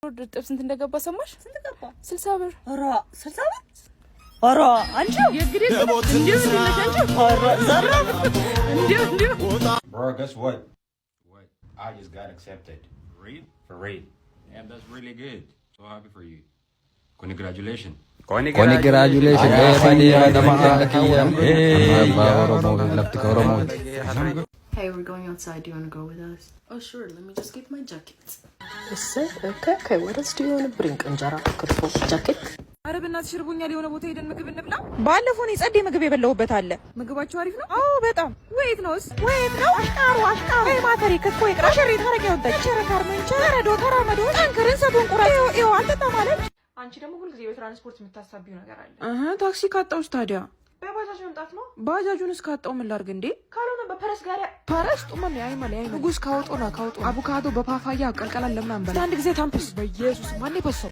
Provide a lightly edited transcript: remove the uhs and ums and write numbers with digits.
ጥብስ እንት እንደገባ ሰማሽ? ስንት ገባ? 60 ብር። ኧረ 60 ብር? ኧረ አንቺ የግዴታ እንዴ አንቺ ኧረ ዘራፍ እንዴ Bro, guess what? I just got accepted. Read? For read. Yeah, that's really good. So happy for you. Congratulations. Congratulations. Hey, we're going outside. Do you want to go with us? Oh, sure. Let me just get my jacket. Okay. What else do you want to bring? Anjara, ክትፎ, jacket? አረ በእናትሽ እርቦኛል። የሆነ ቦታ ሄደን ምግብ እንብላ። ባለፈው ነው ጸዴ ምግብ የበላሁበት አለ። ምግባቸው አሪፍ ነው? አዎ በጣም። ወይት ነው አሽቃሩ አይ ማተሪ ክትፎ ይቅራ ሸሪ ታረቀ ወጣች ቸረካር መንቸ ረዶ ተራመዶ ታንከርን ሰዶን ቁራ ይው አንተ ተማለች። አንቺ ደግሞ ሁሉ ጊዜ በትራንስፖርት የምታሳቢው ነገር አለ። ታክሲ ካጣውስ ታዲያ በባጃጅ መምጣት ነው። ባጃጁን እስካጣው ምን ላድርግ እንዴ? ካልሆነ በፈረስ ጋር ፈረስ ጡመን ያይማል ንጉስ ካወጦና አቮካዶ በፓፓያ ቀልቀላል ለምናም በላ አንድ ጊዜ ታምፕስ በኢየሱስ ማን ይፈሰው